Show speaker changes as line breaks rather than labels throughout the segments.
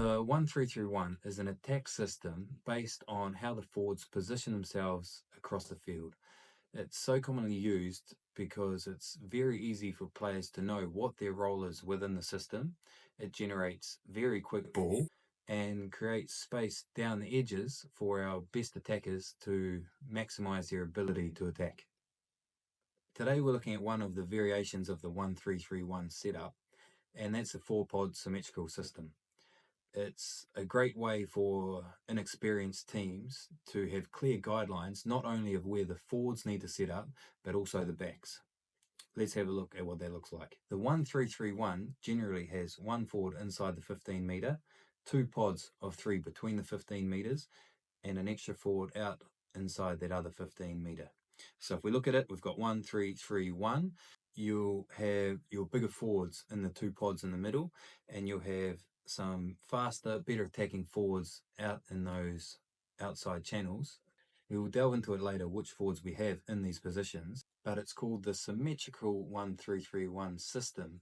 The 1-3-3-1 is an attack system based on how the forwards position themselves across the field. It's so commonly used because it's very easy for players to know what their role is within the system. It generates very quick ball and creates space down the edges for our best attackers to maximize their ability to attack. Today we're looking at one of the variations of the 1-3-3-1 setup, and that's the 4-pod symmetrical system. It's a great way for inexperienced teams to have clear guidelines, not only of where the forwards need to set up, but also the backs. Let's have a look at what that looks like. The 1-3-3-1 generally has one forward inside the 15 metre, two pods of three between the 15 metres, and an extra forward out inside that other 15 metre. So if we look at it, we've got 1-3-3-1. You'll have your bigger forwards in the two pods in the middle, and you'll have some faster, better attacking forwards out in those outside channels. We will delve into it later which forwards we have in these positions, but it's called the symmetrical 1-3-3-1 system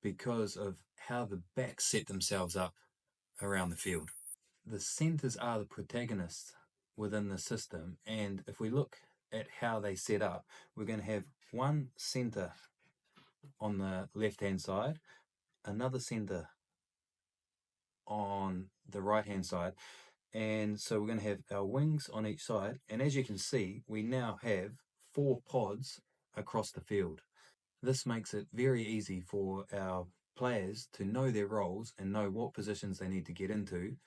because of how the backs set themselves up around the field. The centres are the protagonists within the system, and if we look at how they set up, we're going to have one centre on the left hand side, another centre on the right hand side, and so we're going to have our wings on each side, and as you can see we now have 4 pods across the field. This makes it very easy for our players to know their roles and know what positions they need to get into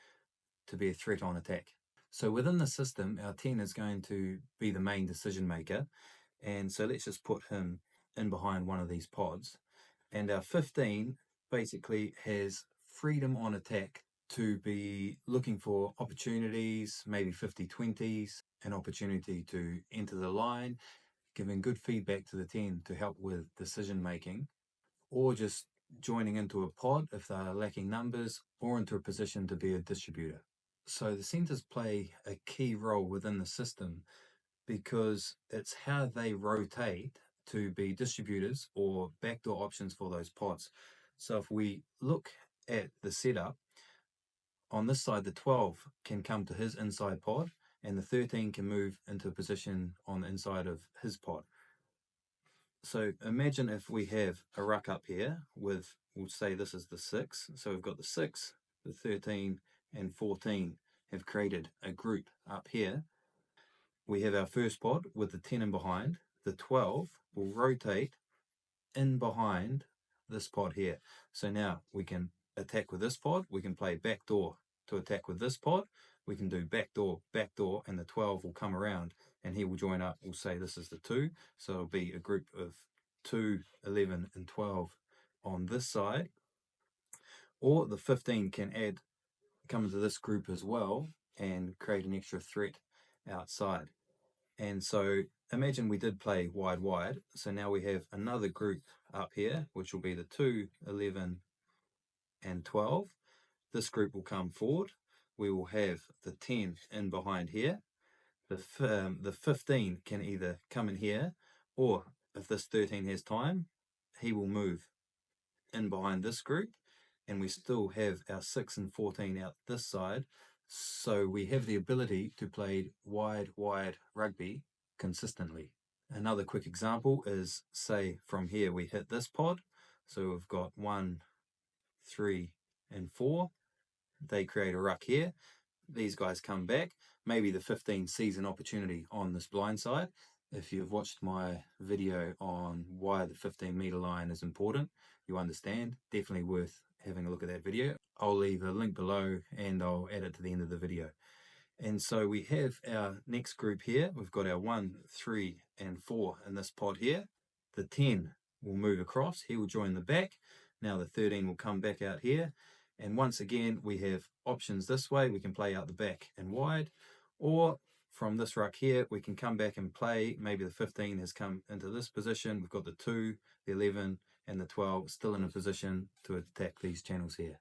to be a threat on attack. So within the system, our 10 is going to be the main decision maker, and so let's just put him in behind one of these pods, and our 15 basically has freedom on attack to be looking for opportunities, maybe 50-20s, an opportunity to enter the line, giving good feedback to the 10 to help with decision making, or just joining into a pod if they're lacking numbers, or into a position to be a distributor. So the centres play a key role within the system because it's how they rotate to be distributors or backdoor options for those pods. So if we look at the setup, on this side the 12 can come to his inside pod, and the 13 can move into a position on the inside of his pod. So imagine if we have a ruck up here with, we'll say this is the 6, so we've got the 6, the 13 and 14 have created a group up here. We have our first pod with the 10 in behind. The 12 will rotate in behind this pod here. So now we can attack with this pod, we can play backdoor to attack with this pod, we can do backdoor, backdoor, and the 12 will come around and he will join up. We'll say this is the 2, so it'll be a group of 2, 11 and 12 on this side. Or the 15 can come into this group as well and create an extra threat outside. And so imagine we did play wide, so now we have another group up here, which will be the 2, 11 and 12. This group will come forward. We will have the 10 in behind here. The 15 can either come in here, or if this 13 has time, he will move in behind this group, and we still have our 6 and 14 out this side. So we have the ability to play wide rugby consistently. Another quick example is, say from here we hit this pod, so we've got 1, 3 and 4. They create a ruck here. These guys come back. Maybe the 15 sees an opportunity on this blind side. If you've watched my video on why the 15 metre line is important, you understand. Definitely worth having a look at that video. I'll leave a link below and I'll add it to the end of the video. And so we have our next group here. We've got our 1, 3 and 4 in this pod here. The 10 will move across. He will join the back. Now the 13 will come back out here. And once again, we have options this way. We can play out the back and wide, or from this ruck here, we can come back and play. Maybe the 15 has come into this position. We've got the 2, the 11 and the 12 still in a position to attack these channels here.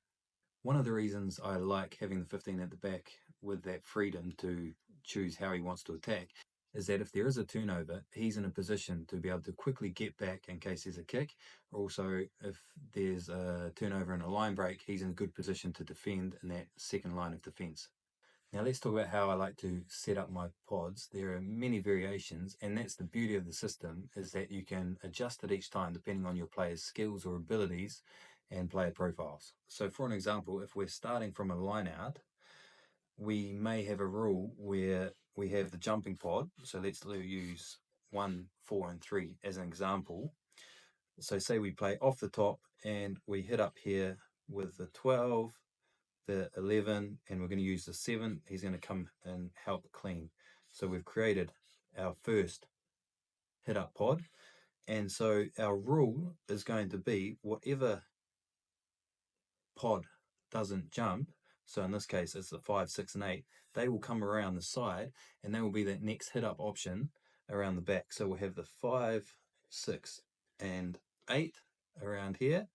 One of the reasons I like having the 15 at the back with that freedom to choose how he wants to attack is that if there is a turnover, he's in a position to be able to quickly get back in case there's a kick. Also, if there's a turnover and a line break, he's in a good position to defend in that second line of defence. Now let's talk about how I like to set up my pods. There are many variations, and that's the beauty of the system, is that you can adjust it each time depending on your player's skills or abilities and player profiles. So for an example, if we're starting from a line out, we may have a rule where we have the jumping pod. So let's use 1, 4, and 3 as an example. So say we play off the top and we hit up here with the 12, the 11, and we're going to use the 7. He's going to come and help clean. So we've created our first hit up pod. And so our rule is going to be whatever pod doesn't jump, so in this case it's the 5, 6, and 8, they will come around the side and they will be that next hit up option around the back. So we'll have the 5, 6, and 8 around here.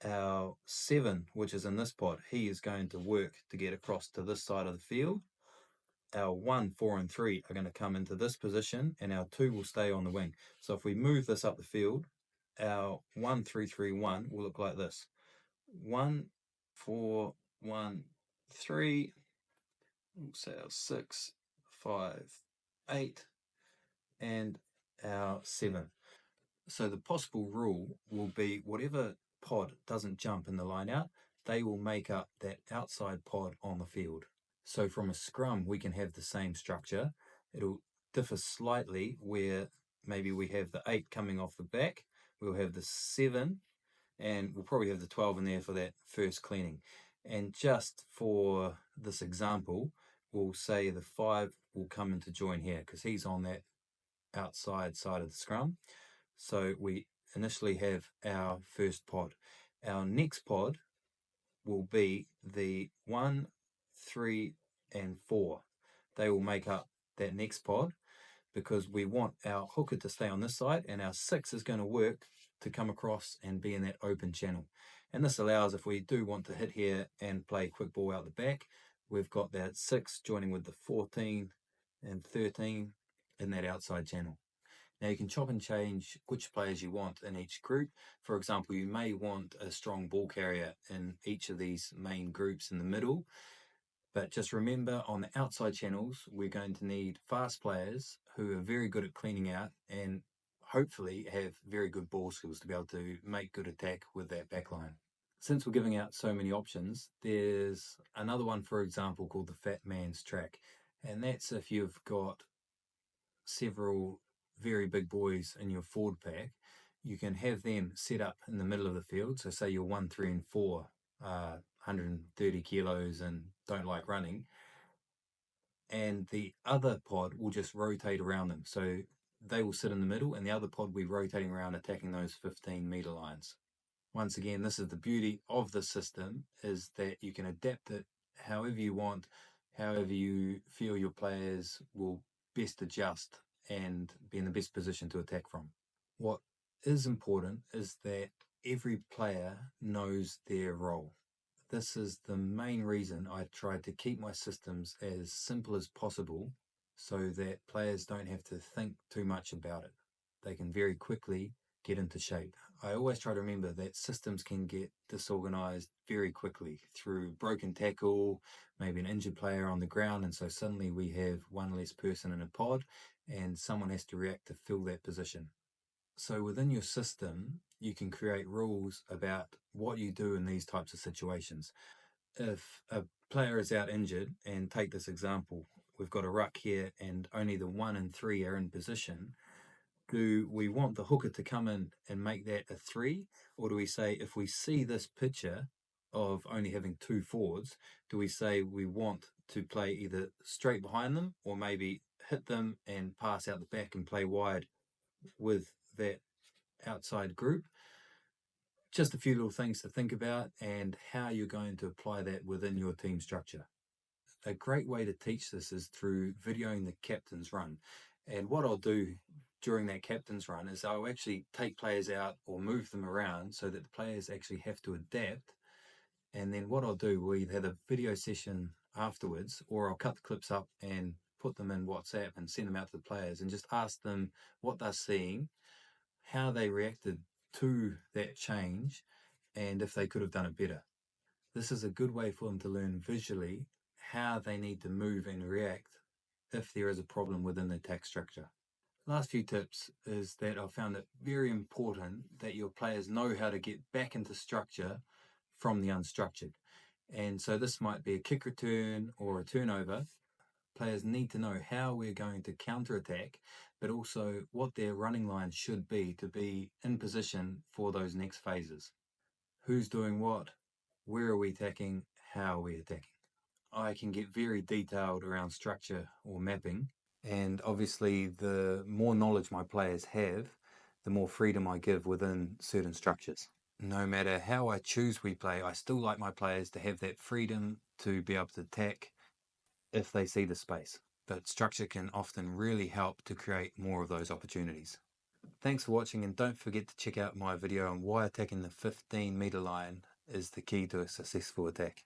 Our 7, which is in this pod, he is going to work to get across to this side of the field. Our 1, 4, and 3 are going to come into this position, and our 2 will stay on the wing. So if we move this up the field, our 1, 3, 3, 1 will look like this. 1, 4, 1, 3, we'll say our 6, 5, 8, and our 7. So the possible rule will be whatever pod doesn't jump in the line out, they will make up that outside pod on the field. So from a scrum, we can have the same structure. It'll differ slightly where maybe we have the 8 coming off the back, we'll have the 7, and we'll probably have the 12 in there for that first cleaning. And just for this example, we'll say the 5 will come in to join here because he's on that outside side of the scrum. So we initially have our first pod. Our next pod will be the 1, 3, and 4. They will make up that next pod because we want our hooker to stay on this side, and our 6 is going to work to come across and be in that open channel. And this allows, if we do want to hit here and play quick ball out the back, we've got that 6 joining with the 14 and 13 in that outside channel. Now you can chop and change which players you want in each group. For example, you may want a strong ball carrier in each of these main groups in the middle. But just remember, on the outside channels, we're going to need fast players who are very good at cleaning out and hopefully have very good ball skills to be able to make good attack with that backline. Since we're giving out so many options, there's another one, for example, called the fat man's track. And that's if you've got several very big boys in your forward pack, you can have them set up in the middle of the field. So say you're 1, 3, and 4, 130 kilos and don't like running, and the other pod will just rotate around them. So they will sit in the middle and the other pod will be rotating around, attacking those 15-meter lines. Once again, this is the beauty of the system, is that you can adapt it however you want, however you feel your players will best adjust and be in the best position to attack from. What is important is that every player knows their role. This is the main reason I try to keep my systems as simple as possible so that players don't have to think too much about it. They can very quickly get into shape. I always try to remember that systems can get disorganized very quickly through broken tackle, maybe an injured player on the ground, and so suddenly we have one less person in a pod and someone has to react to fill that position. So within your system, you can create rules about what you do in these types of situations. If a player is out injured, and take this example, we've got a ruck here and only the 1 and 3 are in position, do we want the hooker to come in and make that a 3? Or do we say, if we see this picture of only having 2 forwards, do we say we want to play either straight behind them or maybe hit them and pass out the back and play wide with that outside group? Just a few little things to think about and how you're going to apply that within your team structure. A great way to teach this is through videoing the captain's run. And what I'll do during that captain's run is I'll actually take players out or move them around so that the players actually have to adapt. And then what I'll do, we'll either have a video session afterwards or I'll cut the clips up and put them in WhatsApp and send them out to the players and just ask them what they're seeing, how they reacted to that change, and if they could have done it better. This is a good way for them to learn visually how they need to move and react if there is a problem within the attack structure. Last few tips is that I've found it very important that your players know how to get back into structure from the unstructured. And so this might be a kick return or a turnover. Players need to know how we're going to counterattack, but also what their running line should be to be in position for those next phases. Who's doing what? Where are we attacking? How are we attacking? I can get very detailed around structure or mapping, and obviously the more knowledge my players have, the more freedom I give within certain structures. No matter how I choose we play, I still like my players to have that freedom to be able to attack if they see the space. But structure can often really help to create more of those opportunities. Thanks for watching, and don't forget to check out my video on why attacking the 15-meter line is the key to a successful attack.